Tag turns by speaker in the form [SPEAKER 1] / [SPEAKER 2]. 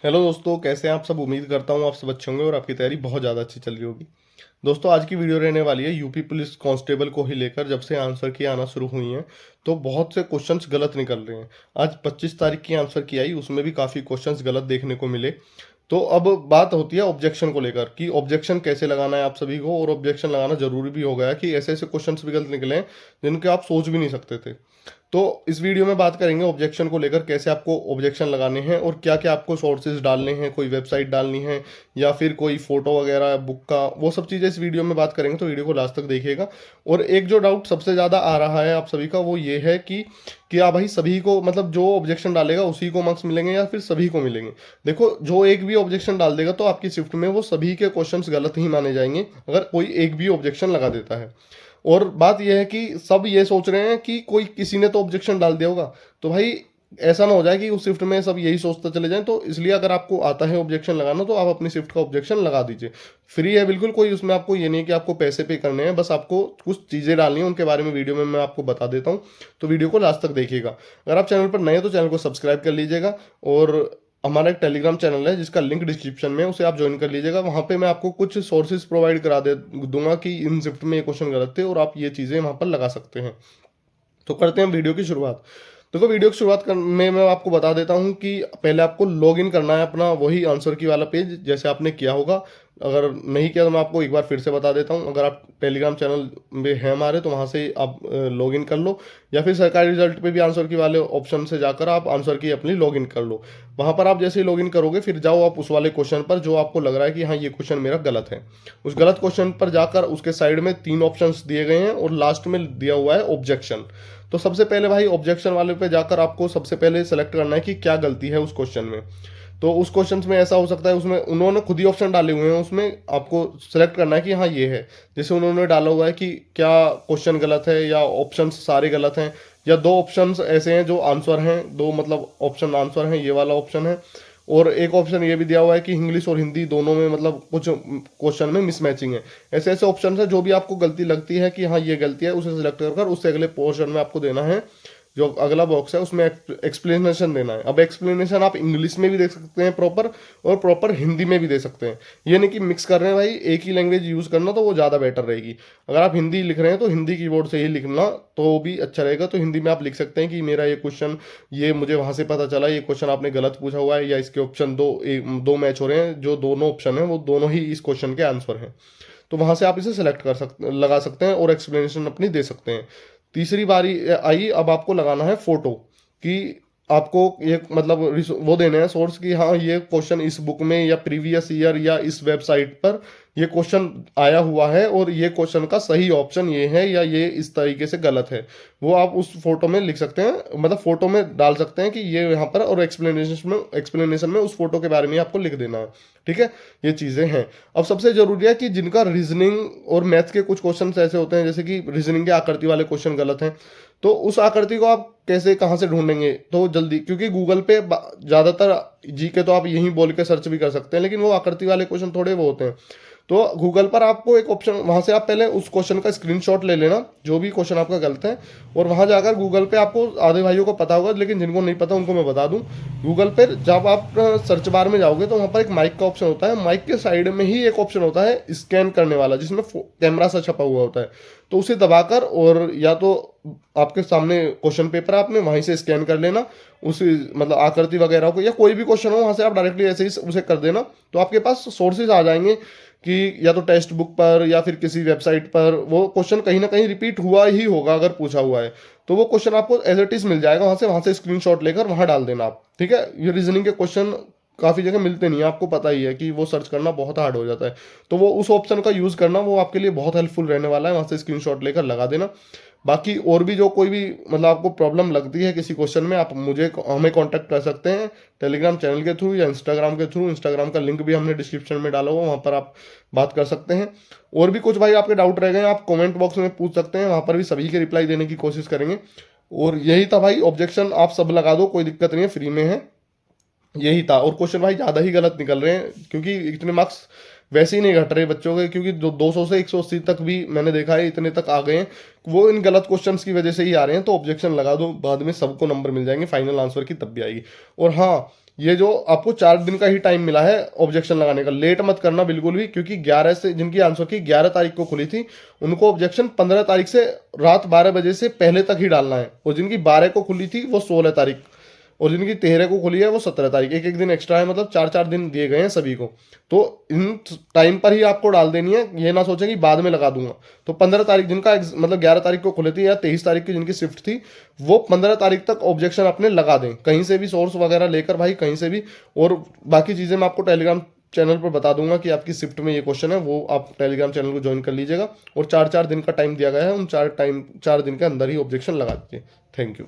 [SPEAKER 1] Hello दोस्तों, कैसे हैं आप सब। उम्मीद करता हूँ आप सब अच्छे होंगे और आपकी तैयारी बहुत ज़्यादा अच्छी चल रही होगी। दोस्तों, आज की वीडियो रहने वाली है यूपी पुलिस कांस्टेबल को ही लेकर। जब से आंसर की आना शुरू हुई हैं तो बहुत से क्वेश्चंस गलत निकल रहे हैं। आज 25 तारीख की आंसर की आई, उसमें भी काफ़ी क्वेश्चंस गलत देखने को मिले। तो अब बात होती है ऑब्जेक्शन को लेकर कि ऑब्जेक्शन कैसे लगाना है आप सभी को, और ऑब्जेक्शन लगाना जरूरी भी हो गया है कि ऐसे ऐसे क्वेश्चंस भी गलत निकले हैं जिनके आप सोच भी नहीं सकते थे। तो इस वीडियो में बात करेंगे ऑब्जेक्शन को लेकर, कैसे आपको ऑब्जेक्शन लगाने हैं और क्या क्या आपको सोर्सेज डालने हैं, कोई वेबसाइट डालनी है या फिर कोई फोटो वगैरह बुक का, वो सब चीज़ें इस वीडियो में बात करेंगे। तो वीडियो को लास्ट तक देखिएगा। और एक जो डाउट सबसे ज़्यादा आ रहा है आप सभी का, वो ये है कि क्या भाई सभी को, मतलब जो ऑब्जेक्शन डालेगा उसी को मार्क्स मिलेंगे या फिर सभी को मिलेंगे। देखो, जो एक भी ऑब्जेक्शन डाल देगा तो आपकी शिफ्ट में वो सभी के क्वेश्चंस गलत ही माने जाएंगे अगर कोई एक भी ऑब्जेक्शन लगा देता है। और बात यह है कि सब ये सोच रहे हैं कि कोई किसी ने तो ऑब्जेक्शन डाल दिया होगा, तो भाई ऐसा ना हो जाए कि उस शिफ्ट में सब यही सोचते चले जाएं। तो इसलिए अगर आपको आता है ऑब्जेक्शन लगाना तो आप अपनी शिफ्ट का ऑब्जेक्शन लगा दीजिए। फ्री है बिल्कुल, कोई उसमें आपको ये नहीं कि आपको पैसे पे करने हैं, बस आपको कुछ चीज़ें डालनी है, उनके बारे में वीडियो में मैं आपको बता देता हूँ। तो वीडियो को लास्ट तक देखिएगा। अगर आप चैनल पर नए हैं तो चैनल को सब्सक्राइब कर लीजिएगा। और हमारा एक टेलीग्राम चैनल है जिसका लिंक डिस्क्रिप्शन में है, उसे आप ज्वाइन कर लीजिएगा। वहाँ पे मैं आपको कुछ सोर्सेज प्रोवाइड करा दे दूंगा कि इन शिफ्ट में ये क्वेश्चन गलत थे और आप ये चीज़ें वहाँ पर लगा सकते हैं। तो करते हैं वीडियो की शुरुआत। देखो, वीडियो की शुरुआत में मैं आपको बता देता हूँ कि पहले आपको लॉग इन करना है अपना वही आंसर की वाला पेज, जैसे आपने किया होगा। अगर नहीं किया तो मैं आपको एक बार फिर से बता देता हूँ। अगर आप टेलीग्राम चैनल में हैं हमारे तो वहाँ से आप लॉग इन कर लो, या फिर सरकारी रिजल्ट पे भी आंसर की वाले ऑप्शन से जाकर आप आंसर की अपनी लॉग इन कर लो। वहाँ पर आप जैसे ही लॉग इन करोगे फिर जाओ आप उस वाले क्वेश्चन पर जो आपको लग रहा है कि हाँ ये क्वेश्चन मेरा गलत है। उस गलत क्वेश्चन पर जाकर उसके साइड में 3 ऑप्शंस दिए गए हैं और लास्ट में दिया हुआ है ऑब्जेक्शन। तो सबसे पहले भाई ऑब्जेक्शन वाले पे जाकर आपको सबसे पहले सेलेक्ट करना है कि क्या गलती है उस क्वेश्चन में। तो उस क्वेश्चन में ऐसा हो सकता है, उसमें उन्होंने खुद ही ऑप्शन डाले हुए हैं, उसमें आपको सेलेक्ट करना है कि हाँ ये है। जैसे उन्होंने डाला हुआ है कि क्या क्वेश्चन गलत है या ऑप्शन सारे गलत हैं, या 2 ऑप्शंस ऐसे हैं जो आंसर हैं, 2 मतलब ऑप्शन आंसर हैं, ये वाला ऑप्शन है। और एक ऑप्शन ये भी दिया हुआ है कि इंग्लिश और हिंदी दोनों में मतलब कुछ क्वेश्चन में मिसमैचिंग है। ऐसे ऐसे ऑप्शन है, जो भी आपको गलती लगती है कि हाँ ये गलती है, उसे सिलेक्ट कर उससे अगले पोर्शन में आपको देना है। जो अगला बॉक्स है उसमें एक्सप्लेनेशन देना है। अब एक्सप्लेनेशन आप इंग्लिश में भी दे सकते हैं प्रॉपर, और प्रॉपर हिंदी में भी दे सकते हैं। ये नहीं कि मिक्स कर रहे हैं भाई, एक ही लैंग्वेज यूज़ करना तो वो ज़्यादा बेटर रहेगी। अगर आप हिंदी लिख रहे हैं तो हिंदी कीबोर्ड से ही लिखना तो भी अच्छा रहेगा। तो हिंदी में आप लिख सकते हैं कि मेरा ये क्वेश्चन, ये मुझे वहाँ से पता चला ये क्वेश्चन आपने गलत पूछा हुआ है, या इसके ऑप्शन दो मैच हो रहे हैं, जो दोनों ऑप्शन हैं वो दोनों ही इस क्वेश्चन के आंसर हैं। तो वहां से आप इसे सेलेक्ट कर सकते लगा सकते हैं और एक्सप्लेनेशन अपनी दे सकते हैं। तीसरी बारी आई, अब आपको लगाना है फोटो कि आपको ये मतलब वो देने हैं सोर्स कि हाँ ये क्वेश्चन इस बुक में या प्रीवियस ईयर या इस वेबसाइट पर ये क्वेश्चन आया हुआ है और ये क्वेश्चन का सही ऑप्शन ये है या ये इस तरीके से गलत है। वो आप उस फोटो में लिख सकते हैं, मतलब फोटो में डाल सकते हैं कि ये यहाँ पर, और एक्सप्लेनेशन में उस फोटो के बारे में आपको लिख देना है। ठीक है, ये चीज़ें हैं। अब सबसे जरूरी है कि जिनका रीजनिंग और मैथ्स के कुछ क्वेश्चन ऐसे होते हैं, जैसे कि रीजनिंग के आकृति वाले क्वेश्चन गलत हैं, तो उस आकृति को आप कैसे कहाँ से ढूंढेंगे तो जल्दी, क्योंकि गूगल पे ज़्यादातर जीके तो आप यहीं बोल के सर्च भी कर सकते हैं, लेकिन वो आकृति वाले क्वेश्चन थोड़े वो होते हैं। तो गूगल पर आपको एक ऑप्शन, वहां से आप पहले उस क्वेश्चन का स्क्रीनशॉट ले लेना जो भी क्वेश्चन आपका गलत है, और वहां जाकर गूगल पे, आपको आधे भाइयों को पता होगा लेकिन जिनको नहीं पता उनको मैं बता दूं, गूगल पे जब आप सर्च बार में जाओगे तो वहां पर एक माइक का ऑप्शन होता है। माइक के साइड में ही एक ऑप्शन होता है स्कैन करने वाला, जिसमें कैमरा सा छपा हुआ होता है। तो उसे दबाकर, और या तो आपके सामने क्वेश्चन पेपर आपने वहीं से स्कैन कर लेना, उस मतलब आकृति वगैरह को, या कोई भी क्वेश्चन हो वहां से आप डायरेक्टली ऐसे ही उसे कर देना, तो आपके पास सोर्सेज आ जाएंगे कि या तो टेक्स्ट बुक पर या फिर किसी वेबसाइट पर वो क्वेश्चन कहीं ना कहीं रिपीट हुआ ही होगा। अगर पूछा हुआ है तो वो क्वेश्चन आपको एज इट इज मिल जाएगा, वहां से स्क्रीनशॉट लेकर वहां डाल देना आप। ठीक है, ये रीजनिंग के क्वेश्चन काफ़ी जगह मिलते नहीं है, आपको पता ही है कि वो सर्च करना बहुत हार्ड हो जाता है। तो वो उस ऑप्शन का यूज़ करना, वो आपके लिए बहुत हेल्पफुल रहने वाला है। वहाँ से स्क्रीनशॉट लेकर लगा देना। बाकी और भी जो कोई भी मतलब आपको प्रॉब्लम लगती है किसी क्वेश्चन में, आप हमें कांटेक्ट कर सकते हैं टेलीग्राम चैनल के थ्रू या इंस्टाग्राम के थ्रू। इंस्टाग्राम का लिंक भी हमने डिस्क्रिप्शन में डाला हुआ, वहाँ पर आप बात कर सकते हैं। और भी कुछ भाई आपके डाउट रह गए आप कमेंट बॉक्स में पूछ सकते हैं, वहाँ पर भी सभी के रिप्लाई देने की कोशिश करेंगे। और यही था भाई, ऑब्जेक्शन आप सब लगा दो, कोई दिक्कत नहीं है, फ्री में है। यही था। और क्वेश्चन भाई ज़्यादा ही गलत निकल रहे हैं क्योंकि इतने मार्क्स वैसे ही नहीं घट रहे बच्चों के, क्योंकि 200 से 180 तक भी मैंने देखा है, इतने तक आ गए हैं, वो इन गलत क्वेश्चंस की वजह से ही आ रहे हैं। तो ऑब्जेक्शन लगा दो, बाद में सबको नंबर मिल जाएंगे, फाइनल आंसर की तब भी आएगी। और हाँ, ये जो आपको 4 दिन का ही टाइम मिला है ऑब्जेक्शन लगाने का, लेट मत करना बिल्कुल भी, क्योंकि 11 से जिनकी आंसर की 11 तारीख को खुली थी, उनको ऑब्जेक्शन 15 तारीख से रात 12 बजे से पहले तक ही डालना है। और जिनकी 12 को खुली थी वो 16 तारीख, और जिनकी 13 को खुली है वो 17 तारीख, एक एक दिन एक्स्ट्रा है, मतलब 4 4 दिन दिए गए हैं सभी को। तो इन टाइम पर ही आपको डाल देनी है, ये ना सोचें कि बाद में लगा दूंगा। तो 15 तारीख जिनका मतलब 11 तारीख को खुली थी या 23 तारीख की जिनकी शिफ्ट थी, वो 15 तारीख तक ऑब्जेक्शन अपने लगा दें, कहीं से भी सोर्स वगैरह लेकर भाई, कहीं से भी। और बाकी चीज़ें मैं आपको टेलीग्राम चैनल पर बता दूंगा कि आपकी शिफ्ट में ये क्वेश्चन है, वो आप टेलीग्राम चैनल को ज्वाइन कर लीजिएगा। और 4 4 दिन का टाइम दिया गया है, उन 4 दिन के अंदर ही ऑब्जेक्शन लगा दीजिए। Thank you.